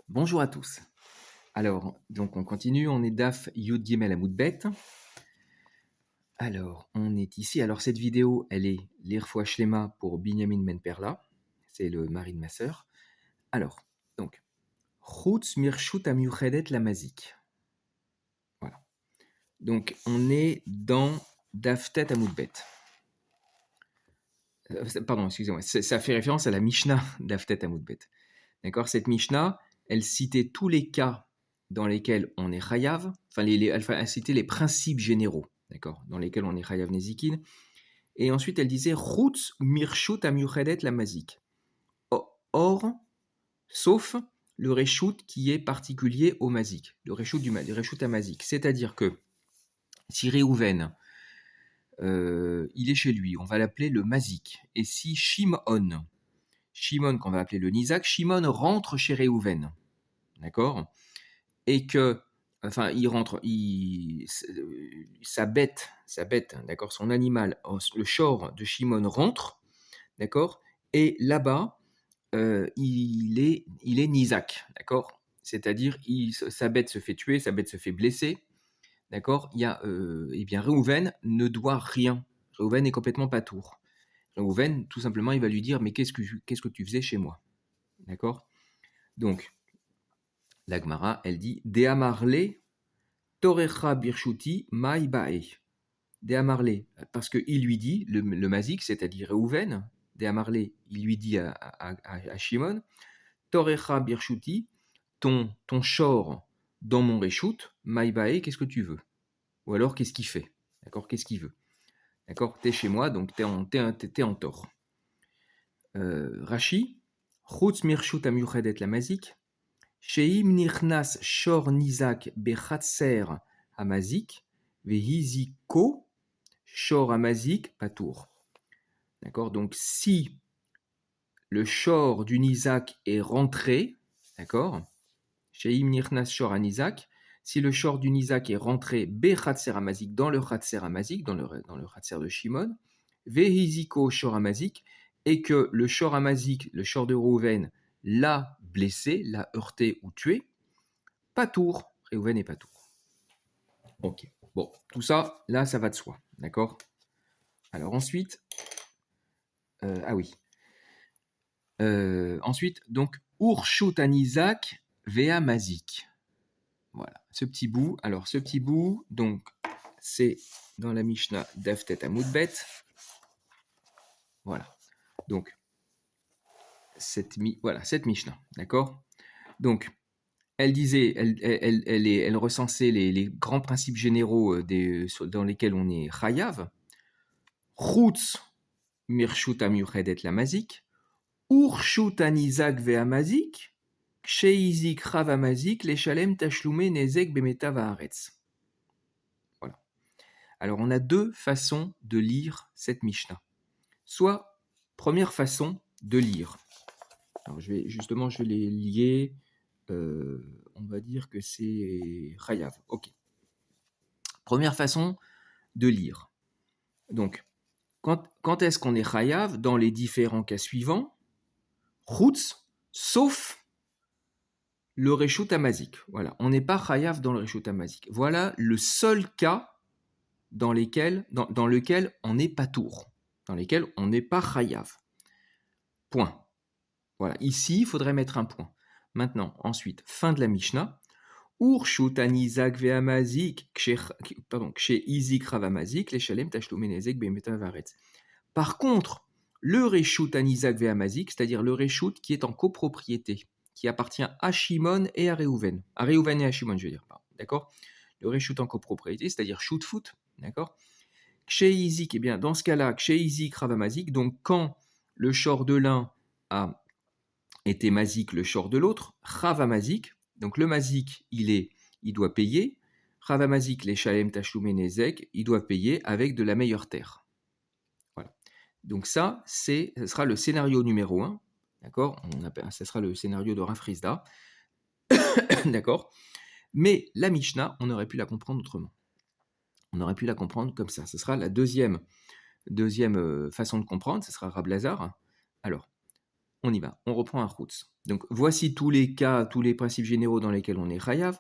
Bonjour à tous. Alors, donc on continue, on est Daf Yud Gimel Amoud Bet. Alors, on est ici. Alors, cette vidéo, elle est l'Irfoua Shlema pour Binyamin Ben Perla. C'est le mari de ma sœur. Alors, donc, Chutz Mirshut Amiuchedet Lamazik. Voilà. Donc, on est dans Daf Tet Amoud Bet. Pardon, excusez-moi. Ça fait référence à la Mishnah Daf Tet Amoud Bet. D'accord. Cette Mishnah, elle citait tous les cas dans lesquels on est chayav, elle citait les principes généraux, d'accord, dans lesquels on est chayav nezikin, et ensuite elle disait chutz mirshut amyuchedet la mazik. Or, sauf le reshut qui est particulier au mazik, le reshut à mazik, c'est-à-dire que si Réhouven, il est chez lui, on va l'appeler le mazik, et si Shimon qu'on va appeler le nizak, Shimon rentre chez Réhouven, d'accord, et que, enfin, il rentre, sa bête, d'accord, son animal, le shor de Shimon rentre, d'accord, et là-bas, il est Nizak, d'accord, c'est-à-dire sa bête se fait tuer, sa bête se fait blesser, d'accord, eh bien, Réhouven ne doit rien, Réhouven est complètement patour. Réhouven, tout simplement, il va lui dire, mais qu'est-ce que tu faisais chez moi, d'accord, donc, la Gemara, elle dit, Deamarle Torecha Birshuti Mai Bae. De Amarlé, parce qu'il lui dit, le Mazik, c'est-à-dire Réhouven, De Amarlé, il lui dit à Shimon, Torecha Birshuti, ton shor dans mon Reshut, Mai Bae, qu'est-ce que tu veux? Ou alors, qu'est-ce qu'il fait? D'accord, qu'est-ce qu'il veut? D'accord, t'es chez moi, donc t'es en tort. Rashi, Chutz Mirshut Amyuchedet la Mazik, Sheim Nichnas Shor Nizak Bechatser Amazik, Vehiziko Shor Amazik Patour. D'accord, donc si le shor du Nizak est rentré, d'accord, Sheim Nichnas Shor Anizak, si le shor du Nizak est rentré Bechatser Amazik, dans le Chatser Amazik, dans le Chatser de Shimon, Vehiziko Shor Amazik, et que le shor Amazik, le shor de Reuven, l'a blessé, l'a heurté ou tué, Patour, Reuven est Patour. Ok, bon, tout ça, là, ça va de soi, d'accord. Alors ensuite, ah oui, ensuite, donc, Urshut Anizak Vea Mazik. Voilà, ce petit bout. Alors, ce petit bout, donc, c'est dans la Mishnah d'Aftet Amoudbet. Voilà. Donc, cette Mishnah, d'accord. Donc, elle disait, elle recensait les grands principes généraux dans lesquels on est chayav. Chutz mirshut amyuchedet la mazik. Urshut anizak ve'amazik. Ksheizik ravamazik leshalem tashlume nezek bemeta vaaretz. Voilà. Alors, on a deux façons de lire cette Mishnah. Soit, première façon de lire. Alors, je vais les lier. On va dire que c'est Chayav. Ok. Première façon de lire. Donc, quand est-ce qu'on est Chayav? Dans les différents cas suivants. Chutz, sauf le Reshut Amazik. Voilà. On n'est pas Chayav dans le Reshut Amazik. Voilà le seul cas dans lequel on n'est pas tour. Dans lesquels on n'est pas Chayav. Point. Voilà. Ici, il faudrait mettre un point. Maintenant, ensuite, fin de la Mishnah. Urshut anizak ve'amazik, kshe izik ravamazik, leshalem tashlumenezek be'metavaretz. Par contre, le reshut anizak ve'amazik, c'est-à-dire le reshut qui est en copropriété, qui appartient à Shimon et à Réhouven. À Réhouven et à Shimon, je veux dire. D'accord? Le reshut en copropriété, c'est-à-dire shoot-foot. D'accord? Kshe izik, eh bien, dans ce cas-là, kshe izik ravamazik, donc quand le shor de l'un a été mazik, le shor de l'autre, ravamazik, donc le mazik, il doit payer. Ravamazik, les shalem tashlume nezek, il doit payer avec de la meilleure terre. Voilà. Donc ça, ce sera le scénario numéro 1. D'accord, ça sera le scénario de Rafrizda. D'accord. Mais la Mishnah, on aurait pu la comprendre autrement. On aurait pu la comprendre comme ça. Ce sera la deuxième façon de comprendre. Ce sera Rablazar. Alors, on y va, on reprend un chutz. Donc voici tous les cas, tous les principes généraux dans lesquels on est chayav.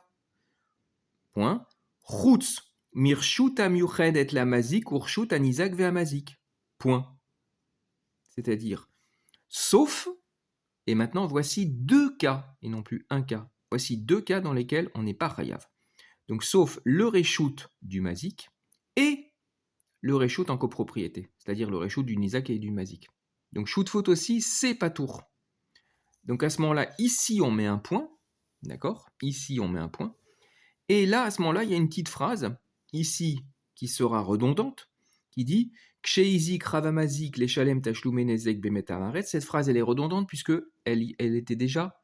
Point. Chutz mirshut amiuchedet la mazik urshut anizak ve'amazik. Point. C'est-à-dire, sauf, et maintenant voici deux cas, et non plus un cas. Voici deux cas dans lesquels on n'est pas chayav. Donc sauf le reshoot du mazik et le reshoot en copropriété, c'est-à-dire le reshoot du nizak et du mazik. Donc shoot foot aussi, c'est patour. Donc à ce moment-là, ici on met un point, d'accord? Ici on met un point. Et là, à ce moment-là, il y a une petite phrase, ici, qui sera redondante, qui dit Kshéizik ravamazik les shalem tashlumenezek bemetamaret. Cette phrase, elle est redondante puisque elle était déjà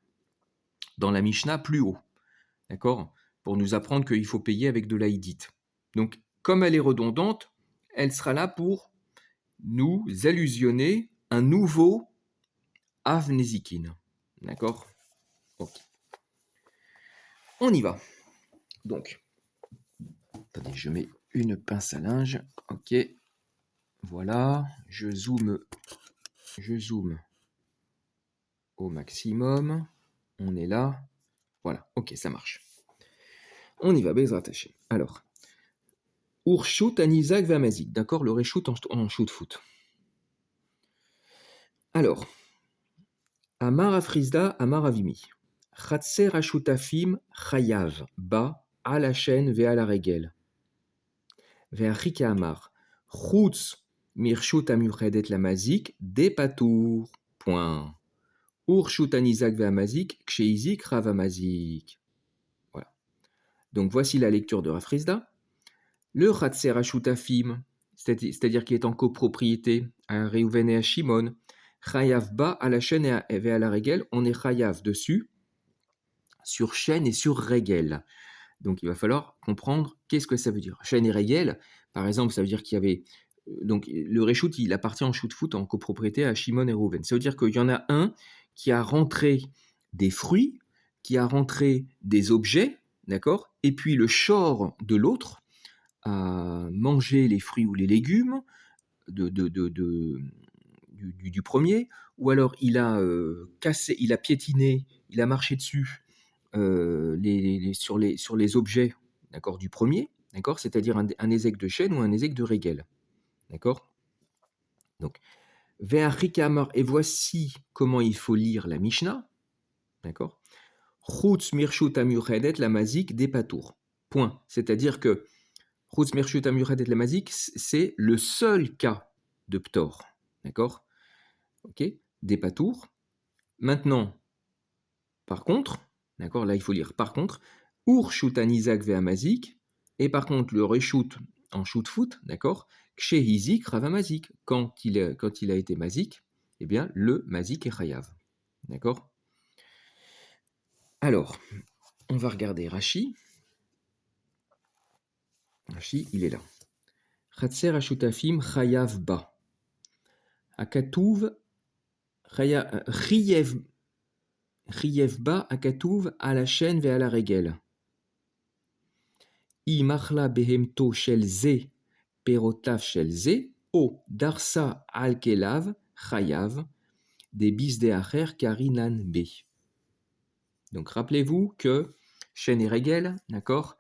dans la Mishnah plus haut, d'accord? Pour nous apprendre qu'il faut payer avec de l'aïdite. Donc, comme elle est redondante, elle sera là pour nous allusionner un nouveau avnezikin, d'accord? Ok. On y va. Donc, attendez, je mets une pince à linge. Ok. Voilà. Je zoome au maximum. On est là. Voilà. Ok, ça marche. On y va, Bezrat Hashem. Alors, Urshut anizak vamazik. D'accord, le reshoot en shoot foot. Alors, Amar Afrizda, Amar Avimi. Chatser ashutafim chayav ba à la chaîne ve à la regel. Ve'achika Amar. Chutz mirshut amiuchedet la mazik de patour. Point. Urshut anizak ve'amazik ksheizik ravamazik. Voilà. Donc voici la lecture de Rafrizda. Le Chatser ashutafim, c'est-à-dire qui est en copropriété à Reuven et à Shimon, chayav ba à la chaîne et à la regel, on est chayav dessus, sur chaîne et sur regel. Donc il va falloir comprendre qu'est-ce que ça veut dire. Chaîne et regel, par exemple, ça veut dire qu'il y avait. Donc le reshoot, il appartient en shoot foot en copropriété à Shimon et Reuven. Ça veut dire qu'il y en a un qui a rentré des fruits, qui a rentré des objets, d'accord? Et puis le shor de l'autre a mangé les fruits ou les légumes du premier, ou alors il a cassé, il a piétiné, il a marché dessus sur les objets, d'accord, du premier, d'accord, c'est-à-dire un ézec de chêne ou un ézec de régel, d'accord. Donc, Ve'achikamar, et voici comment il faut lire la Mishnah, d'accord. Chutz mirshut amurchedet la mazik des patours. Point. C'est-à-dire que Chutz mirshut amurchedet la mazik, c'est le seul cas de ptor, d'accord. Ok, des patours. Maintenant, par contre, d'accord, là il faut lire par contre, Ur shutan Isaac ve'amazik, et par contre le reshoot en shoot foot, d'accord, Kshe Hizik ravamazik, quand il a été mazik, eh bien le mazik est chayav, d'accord. Alors, on va regarder Rashi. Rashi, il est là. Chatser ashutafim chayav ba. Akatuv Riyev ba akatuv à la chaîne ve à la regel. I machla behemto shel ze perotav shel ze o darsa al kelav chayav des bis de acher karinan b. Donc rappelez-vous que chaîne et regel, d'accord,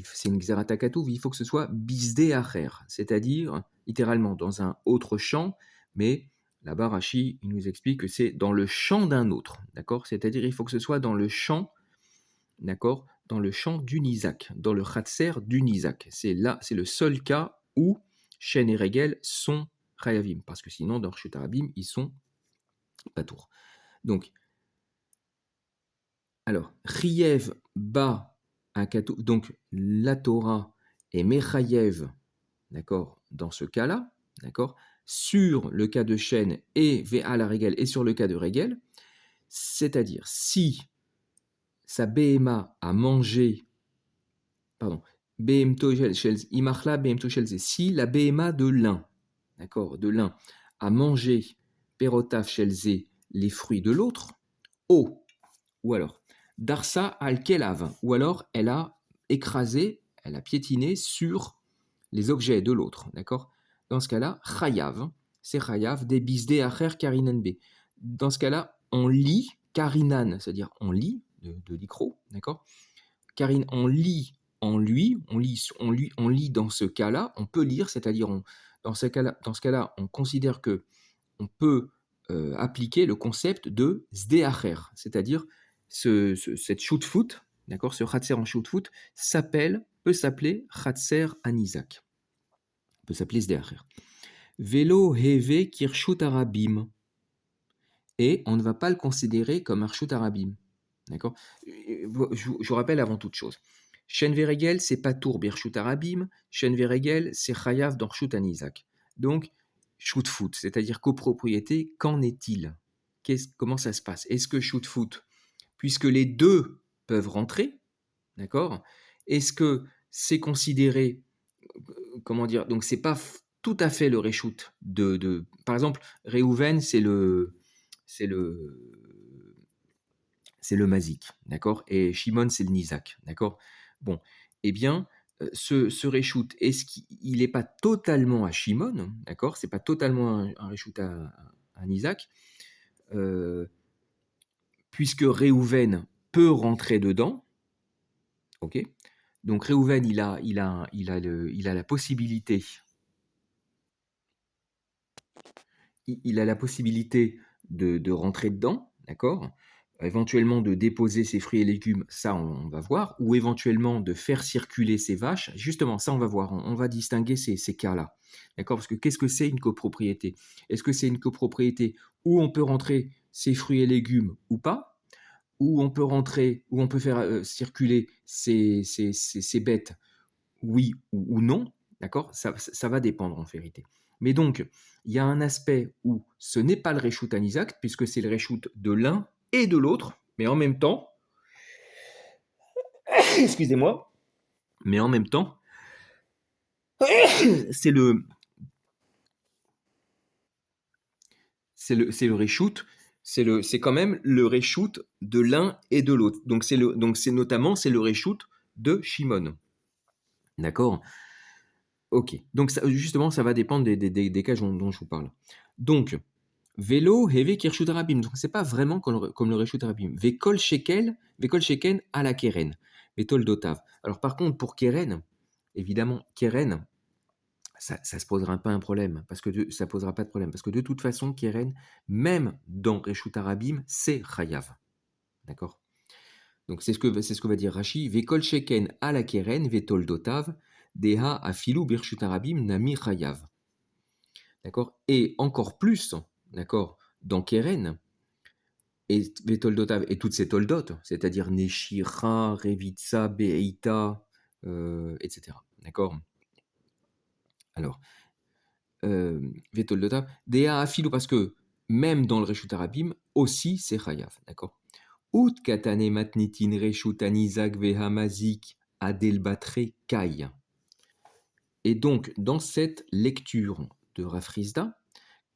c'est une xerata katouv, il faut que ce soit bis de acher, c'est-à-dire littéralement dans un autre champ, mais là-bas Rashi il nous explique que c'est dans le champ d'un autre, d'accord, c'est-à-dire il faut que ce soit dans le champ, d'accord, dans le champ du Nizak, dans le Khatser du Nizak. C'est le seul cas où Shen et Regel sont Chayavim, parce que sinon, dans Rshut Harabim, ils sont Patour. Donc, alors, Riyev Ba Akatou, donc la Torah est Mechayev, d'accord, dans ce cas-là, d'accord, sur le cas de Shen et Ve'a la Regel, et sur le cas de Regel, c'est-à-dire si sa BMA a mangé, pardon, si la BMA de l'un, d'accord, de l'un, a mangé Perotaf Shelze, les fruits de l'autre, ou alors Darsa al-Kelav, ou alors elle a écrasé, elle a piétiné sur les objets de l'autre, d'accord. Dans ce cas-là, Chayav, c'est Chayav des bisdé acher karinenbe. Dans ce cas-là, on lit, Karinan, c'est-à-dire on lit, de l'icro, d'accord? Karine, on lit en lui, on lit dans ce cas-là, on peut lire, c'est-à-dire dans ce cas-là, on considère que on peut appliquer le concept de Sdeacher, c'est-à-dire cette shoot-foot, d'accord, ce Khatser en shoot-foot peut s'appeler Khatser Anizak, peut s'appeler Sdeacher. Velo Heve Kirshut Arabim, et on ne va pas le considérer comme Arshut Arabim. D'accord. Je rappelle avant toute chose. Shen Veregel, c'est pas Tour Birshut Arabim. Shen Veregel, c'est Chayav dans Rshut Anizak. Donc, shoot foot, c'est-à-dire copropriété, qu'en est-il? Comment ça se passe? Est-ce que shoot foot, puisque les deux peuvent rentrer, d'accord? Est-ce que c'est considéré, comment dire, donc c'est pas tout à fait le reshoot par exemple, Reuven, c'est le, c'est le Mazik, d'accord? Et Shimon, c'est le Nizak, d'accord? Bon, eh bien, ce reshoot, est-ce qu'il n'est pas totalement à Shimon, d'accord? C'est pas totalement un reshoot à Nizak, euh, puisque Reuven peut rentrer dedans, ok? Donc Reuven, il a la possibilité, il a la possibilité de rentrer dedans, d'accord? Éventuellement de déposer ses fruits et légumes, ça on va voir, ou éventuellement de faire circuler ses vaches, justement ça on va voir, on va distinguer ces cas-là, d'accord? Parce que qu'est-ce que c'est une copropriété? Est-ce que c'est une copropriété où on peut rentrer ses fruits et légumes ou pas? Où on peut rentrer, où on peut faire circuler ses bêtes, oui ou non, d'accord? Ça va dépendre en vérité. Mais donc, il y a un aspect où ce n'est pas le reshoot à Isaac, puisque c'est le reshoot de l'un et de l'autre, mais en même temps, excusez-moi, mais en même temps, c'est le, c'est le reshoot, c'est quand même le reshoot de l'un et de l'autre. Donc c'est notamment, c'est le reshoot de Shimon. D'accord? Ok. Donc justement, ça va dépendre des cas dont je vous parle. Donc, Vélo, Heve Kirshut Arabim. Donc, c'est pas vraiment comme le Reshut Arabim. Vekol Sheken à la Keren. Vetol Dotav. Alors, par contre, pour Keren, évidemment, Keren, ça se posera pas un problème. Parce que ça posera pas de problème. Parce que de toute façon, Keren, même dans Reshut Arabim, c'est Chayav. D'accord? Donc, c'est ce que va dire Rashi. Vekol Sheken à la Keren, Vetol Dotav. Deha Afilu Birshut Arabim Nami Chayav. D'accord? Et encore plus, d'accord, dans Keren, et Vetoldotav et toutes ces toldotes, c'est-à-dire Neshira, Revitsa, Beita, etc. D'accord? Alors, Vetoldotav, Dea Afilou, parce que même dans le Reshut Arabim, aussi c'est Chayav. D'accord? Ut katane matnitin Reshut Anizak Vehamazik Adelbatre Kai. Et donc, dans cette lecture de Rafrizda,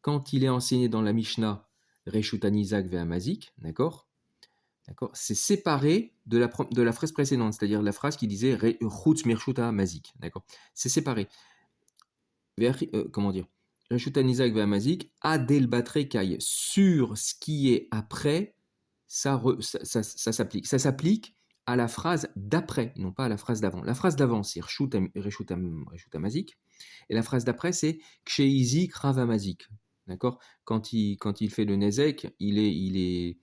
quand il est enseigné dans la Mishnah Reshut Anizak Vehamazik, d'accord? D'accord? C'est séparé de la phrase précédente, c'est-à-dire la phrase qui disait Chutz Mirshuta Mazik. D'accord? C'est séparé. Comment dire? Reshuta Nizak Mazik, Adel Batre Kai. Sur ce qui est après, ça s'applique. Ça s'applique à la phrase d'après, non pas à la phrase d'avant. La phrase d'avant, c'est Reshuta Mazik. Et la phrase d'après, c'est Ksheizik Ravamazik. D'accord? Quand il fait le Nezek, il est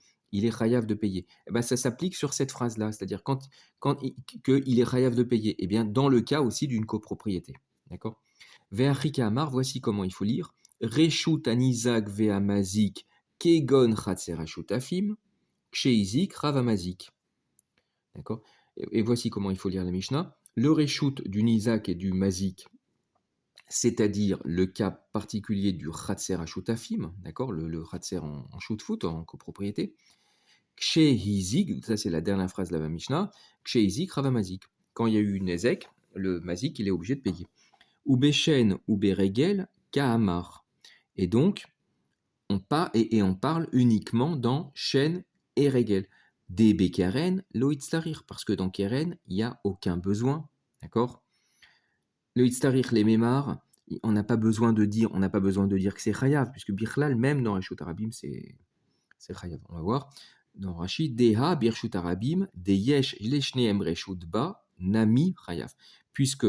chayav de payer. Eh ben, ça s'applique sur cette phrase-là, c'est-à-dire qu'il est chayav de payer. Eh bien, dans le cas aussi d'une copropriété. D'accord? Ve'achika Amar, voici comment il faut lire. Reshut anizak ve'amazik kegon chatserashutafim, ksheizik ravamazik. D'accord? Et voici comment il faut lire la Mishnah. Le reshut du nizak et du mazik, c'est-à-dire le cas particulier du Khatser à Shutafim, d'accord, le Khatser en shoot-foot, en copropriété. Kshe ça c'est la dernière phrase de la Mishnah, Kshe Ravamazik. Quand il y a eu une Ezek, le Mazik, il est obligé de payer. Ou Beshen ou Beregel, Kahamar. Et donc, on parle uniquement dans Shen et Regel. Des Bekaren, Loitztarir, parce que dans Keren, il n'y a aucun besoin, d'accord? Le Hitztarich, les Mémar, on n'a pas besoin de dire que c'est Chayav, puisque Bichlal, même dans Reshut Arabim, c'est c'est chayav. On va voir. Dans Rashi, Deha birshut arabim, deyesh leshneem reshut ba, nami chayav. Puisque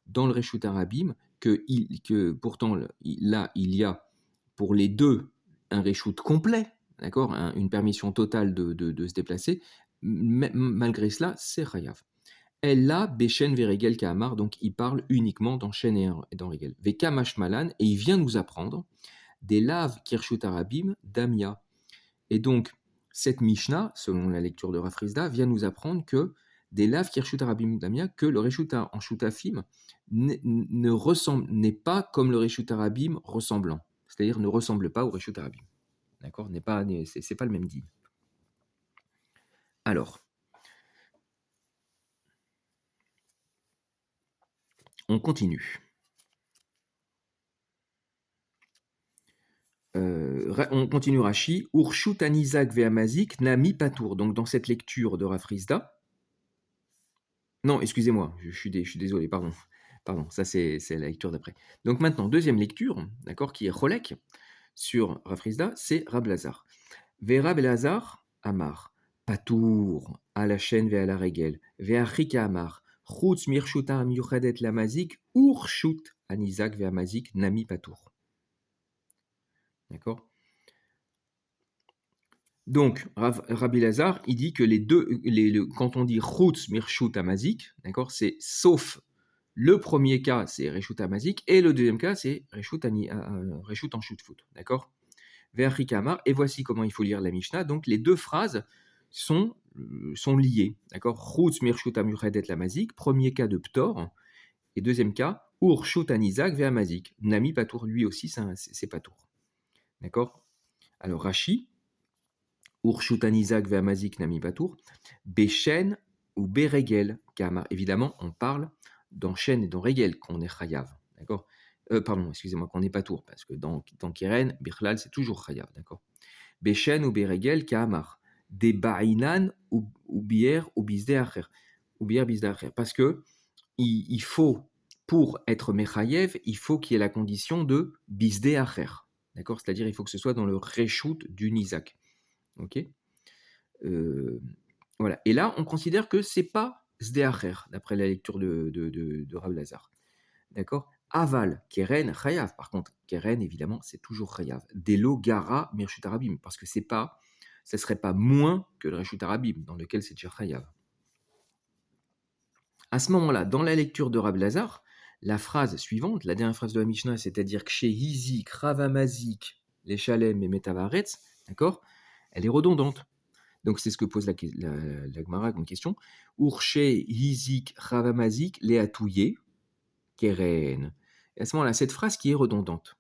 dans le reshut arabim, que pourtant là il y a pour les deux un reshut complet, d'accord, une permission totale de se déplacer, malgré cela, c'est chayav. Elle a Bechen Veregel Kahamar, donc il parle uniquement dans Shen et dans Regel. Veka Mashmalan, et il vient nous apprendre des laves Kirshut Arabim d'Amia. Et donc, cette Mishnah, selon la lecture de Rafrizda, vient nous apprendre que des laves Kirshut Arabim d'Amia, que le Reshuta en Shutafim n'est pas comme le Reshut Arabim ressemblant. C'est-à-dire ne ressemble pas au Reshut Arabim. D'accord, c'est pas le même din. Alors, on continue. On continue Rashi. Urshut Anizak Ve'amazik Nami Patour. Donc dans cette lecture de Rafrizda. Non, excusez-moi, je suis désolé, pardon. Pardon, ça c'est la lecture d'après. Donc maintenant, deuxième lecture, d'accord, qui est Cholek sur Rafrizda, c'est Rab Lazar. Ve'Rab Lazar Amar. Patour, à la chaîne ve'a la regel. Ve'achika Amar. Chutz Mirshuta Miyuchadet Lamazik. Urshut Anizak Ve'amazik Nami Patour. D'accord. Donc, Rabbi Lazar, il dit que les deux, quand on dit Chutz Mirshut Amazik, d'accord, c'est sauf le premier cas, c'est Reshut Amazik, et le deuxième cas, c'est Reshut en Shutfut, d'accord. Ve'achikamar, et voici comment il faut lire la Mishnah. Donc, les deux phrases sont liées, d'accord. Chutz Mirshut Amuchedet Lamazik, premier cas de Ptor, et deuxième cas, Urshut Anizak Ve'amazik. Nami Patour, lui aussi, c'est Patour, d'accord. Alors, Rashi. Urshut Anizak Ve'amazik Nami Patour, Bechen ou Beregel Kamar. Évidemment, on parle dans Shen et dans Regel qu'on est Chayav. D'accord. Pardon, excusez-moi, qu'on n'est pas tour, parce que dans Keren, Birchlal, c'est toujours Chayav. D'accord. Bechen ou Beregel Kamar. Des Ba'inan ou Bier ou Bisde Acher. Ou Bier Bisde Acher. Parce que il faut, pour être Mechayev, il faut qu'il y ait la condition de Bisde Acher. D'accord. C'est-à-dire, il faut que ce soit dans le Reshut du Nizak. Ok. Voilà. Et là, on considère que c'est pas Sdeacher, d'après la lecture de Rav Lazar. D'accord. Aval, Keren, Chayav. Par contre, Keren, évidemment, c'est toujours Chayav. Delo, Gara, Mirshut Arabim. Parce que ça serait pas moins que le Reshut Arabim, dans lequel c'est déjà Chayav. À ce moment-là, dans la lecture de Rav Lazar, la phrase suivante, la dernière phrase de la Mishnah, c'est-à-dire que chez Hizik, Ravamazik, les Shalem et Metavaretz, d'accord, elle est redondante. Donc c'est ce que pose la Gemara comme question. Urche, Hizik, Ravamazik, Léatouye, Keren. Et à ce moment-là, cette phrase qui est redondante,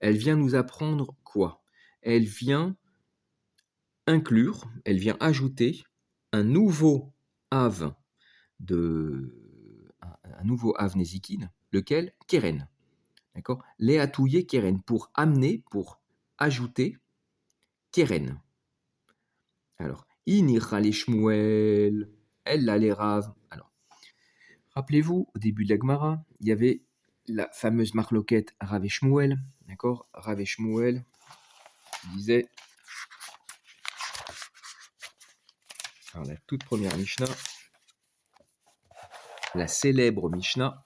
elle vient nous apprendre quoi? Elle vient inclure, elle vient ajouter un nouveau Av Nézikin, lequel? Keren. D'accord? Léatouye, Keren, pour amener, pour ajouter Keren. Alors, Inira les Shmuel, elle a les Rav. Alors, rappelez-vous, au début de la Gemara, il y avait la fameuse marloquette Rav et Shmuel. D'accord? Rav et Shmuel disait. Alors, la toute première Mishnah, la célèbre Mishnah,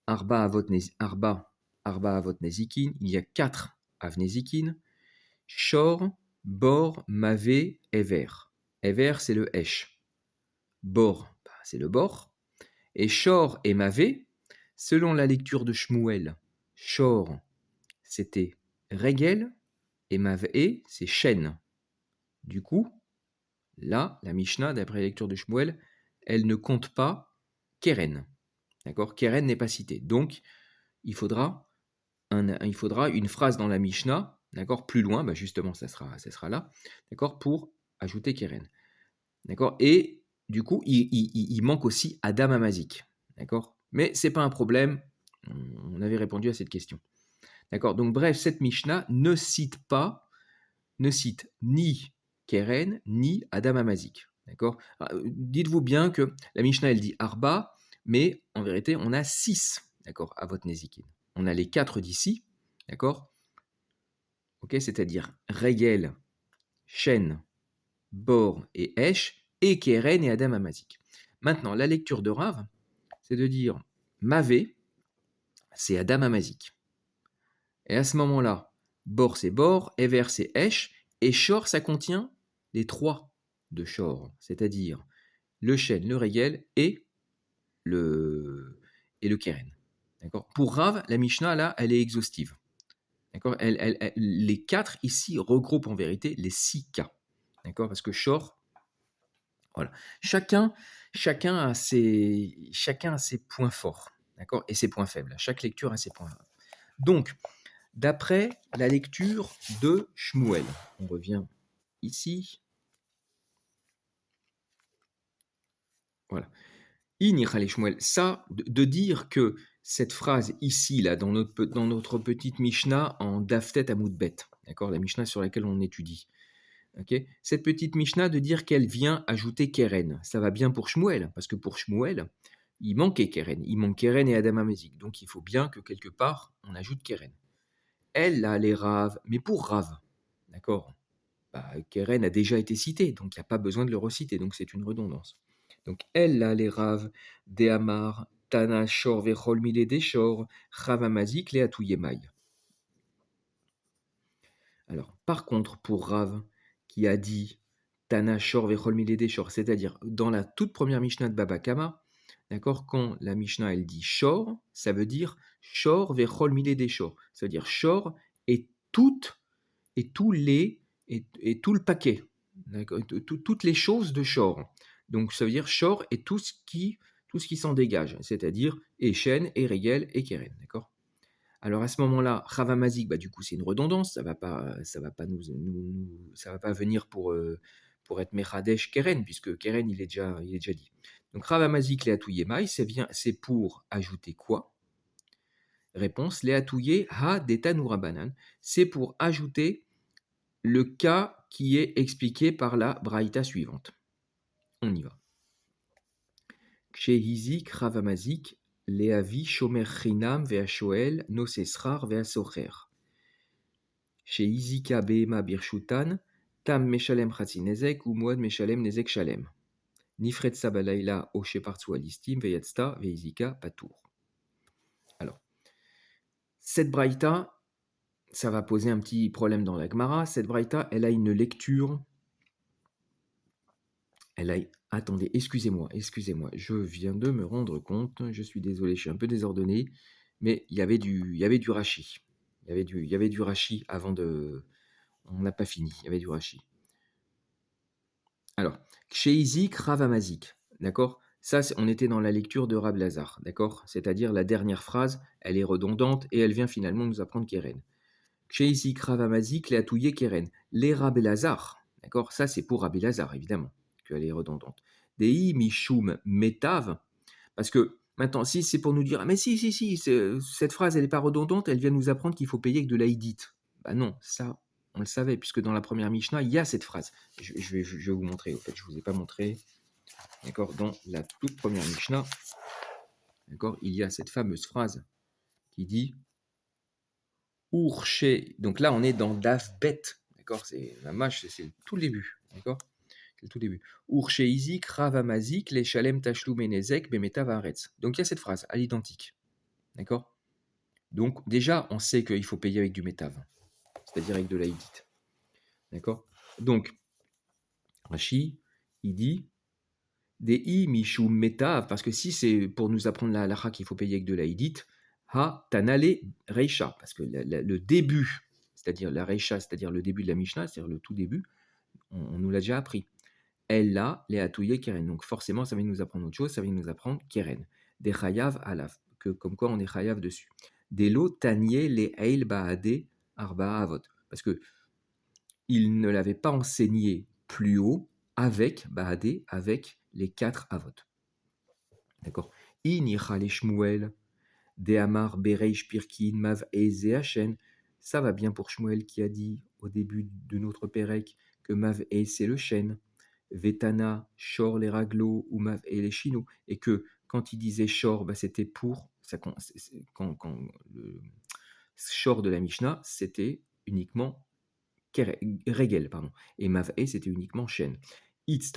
Arba Avot Nezikin, il y a 4 Avnezikin, Shor, Bor, Mavé, Ever. Ever, c'est le Esh. Bor, c'est le Bor. Et Shor et Mavé, selon la lecture de Shmuel, Shor, c'était Regel, et Mavé, c'est Shen. Du coup, là, la Mishnah, d'après la lecture de Shmuel, elle ne compte pas Keren. D'accord? Keren n'est pas cité. Donc, il faudra une phrase dans la Mishnah, d'accord, plus loin, justement, ça sera là, d'accord, pour ajouter Keren. D'accord? Et du coup, il manque aussi Adam Amazik. D'accord? Mais c'est pas un problème. On avait répondu à cette question. D'accord? Donc, bref, cette Mishnah ne cite ni Keren, ni Adam Amazik. D'accord? Dites-vous bien que la Mishnah, elle dit Arba, mais en vérité, on a 6, d'accord, à votre Nezikin. On a les 4 d'ici, d'accord? ok, c'est-à-dire Regel, Shen, Bor et Esh, et Keren et Adam Amazik. Maintenant, la lecture de Rav, c'est de dire Mavé, c'est Adam Amazik. Et à ce moment-là, Bor c'est Bor, Ever c'est Esh, et Shor ça contient les trois de Shor, c'est-à-dire le Shen, le Regel et le Keren. D'accord. Pour Rav, la Mishnah là, elle est exhaustive. D'accord. Les quatre ici regroupent en vérité les 6 cas. D'accord. Parce que Shor, voilà. Chacun a ses points forts. D'accord. Et ses points faibles. Chaque lecture a ses points forts. Donc, d'après la lecture de Shmuel, on revient ici. Voilà. Shmuel, ça, de dire que cette phrase ici, là, dans notre petite Mishnah en Daftet Amoudbet, d'accord, la Mishnah sur laquelle on étudie, ok, cette petite Mishnah de dire qu'elle vient ajouter Keren, ça va bien pour Shmuel, parce que pour Shmuel, il manquait Keren, il manque Keren et Adam Amézik, donc il faut bien que quelque part on ajoute Keren. Elle, là, les Rav, mais pour Rav, d'accord, bah, Keren a déjà été cité, donc il n'y a pas besoin de le reciter, donc c'est une redondance. Donc elle, là, les Rav, Dehamar, Tana, Shor, Vechol, Mile, Deshor, Ravamazik, Leatou Yemai. Alors, par contre, pour Rav, qui a dit Tana, Shor, Vechol, Mile, Deshor, c'est-à-dire dans la toute première Mishnah de Baba Kama, d'accord, quand la Mishnah, elle dit Shor, ça veut dire Shor, Vechol, Mile, Deshor. Ça veut dire Shor et et tous les et tout le paquet, toutes les choses de Shor. Donc ça veut dire Shor et tout ce qui s'en dégage, c'est-à-dire Echen, Regel et Keren, d'accord. Alors à ce moment-là, Chavamazik, bah du coup c'est une redondance, ça va pas venir pour être Mechadesh Keren, puisque Keren il est déjà dit. Donc Chavamazik Leatouye c'est pour ajouter quoi? Réponse Leatouye Ha Detanurabanan, c'est pour ajouter le cas qui est expliqué par la braïta suivante. On y va. Kshehizik ravamazik leavi shomer chinam ve'ashoel nosesrar ve'asocher. Shehizika behema birshutan tam meshalem chatzinezek ou moad meshalem nezek shalem. Nifret sabalayla o shepartsu alistim ve'yatzta ve'izika patour. Alors, cette braïta, ça va poser un petit problème dans la Gemara. Cette braïta, elle a une lecture. Attendez, excusez-moi, je viens de me rendre compte, je suis désolé, je suis un peu désordonné, mais il y avait du Rashi. Il y avait du Rashi avant de... On n'a pas fini, il y avait du Rashi. Alors, Kshéizik Ravamazik, d'accord. Ça, on était dans la lecture de Rab Lazar, d'accord. C'est-à-dire la dernière phrase, elle est redondante et elle vient finalement nous apprendre Keren. Kshéizik Ravamazik, Leatouye Keren. Les Rab Lazar, d'accord. Ça, c'est pour Rab Lazar, évidemment, qu'elle est redondante. Dei Mishum Metav, parce que maintenant, si c'est pour nous dire, ah, mais si, cette phrase, elle n'est pas redondante, elle vient nous apprendre qu'il faut payer avec de l'aïdite. Bah non, ça, on le savait, puisque dans la première Mishnah, il y a cette phrase. Je vais vous montrer, au fait, je ne vous ai pas montré, d'accord, dans la toute première Mishnah, d'accord, il y a cette fameuse phrase qui dit Urché. Donc là, on est dans Daf Bet, d'accord, c'est la mâche, c'est tout le début, d'accord. C'est le tout début. Ursheizik, Ravamazik, les Shalem Tashlum Enezek, Bemeta Varetz. Donc il y a cette phrase à l'identique. D'accord. Donc déjà, on sait qu'il faut payer avec du métav, c'est-à-dire avec de l'aïdite. D'accord. Donc, Rashi, il dit Dei Mishum Metav, parce que si c'est pour nous apprendre la halakha qu'il faut payer avec de l'aïdite, Ha Tanale Reisha, parce que le début, c'est-à-dire la Reisha, c'est-à-dire le début de la Mishnah, c'est-à-dire le tout début, on nous l'a déjà appris. Elle là, les atouye keren. Donc forcément, ça va nous apprendre autre chose, ça va nous apprendre keren. Des chayav alaf, que comme quoi on est chayav dessus. Des lots tanier les eil baade arba avot. Parce que il ne l'avait pas enseigné plus haut avec baade, avec les 4 avot. D'accord. Inicha les shmuel, de amar bereish pirkin mav ezeachen. Ça va bien pour Shmuel qui a dit au début de notre Pérec que mav e c'est le chêne. Vetana, Shor les raglos, Umav et les chinos, et que quand il disait Shor, bah, c'était pour, quand le Shor de la Mishnah, c'était uniquement regel, pardon. Et mav'e, c'était uniquement chaîne.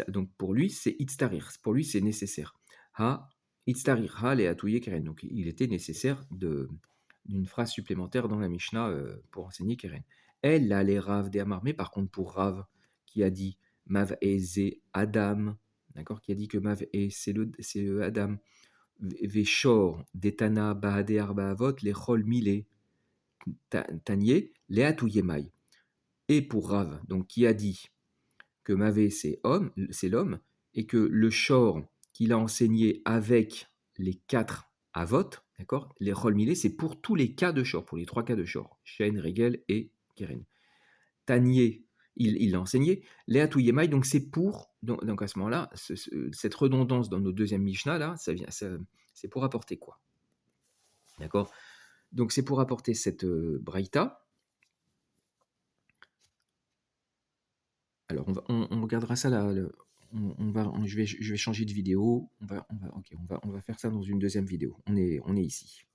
Donc pour lui, c'est itztarir. Pour lui, c'est nécessaire. Ha, itztarir, ha, le atouye keren. Donc il était nécessaire d'une phrase supplémentaire dans la Mishnah pour enseigner keren. Elle, là, les Rav des Amar. Mais par contre, pour Rav, qui a dit mav'e, ze Adam, d'accord, qui a dit que mav'e, c'est le Adam. Veshor, detana, bahade, arba avot, les chol mile, tanier, les atouye et pour Rav, donc qui a dit que Mavé c'est l'homme, et que le shor qu'il a enseigné avec les 4 avot, d'accord, les Rolmilé, c'est pour tous les cas de shor, pour les 3 cas de shor, Shen, Regel et Keren. Tanier, il l'a enseigné, Léa Touyemai, donc c'est pour, donc à ce moment-là, cette redondance dans nos deuxième Mishnah, là, c'est pour apporter quoi? D'accord? Donc c'est pour apporter cette braïta. Alors, on regardera ça là. Je vais changer de vidéo. Ok, on va faire ça dans une deuxième vidéo. On est ici.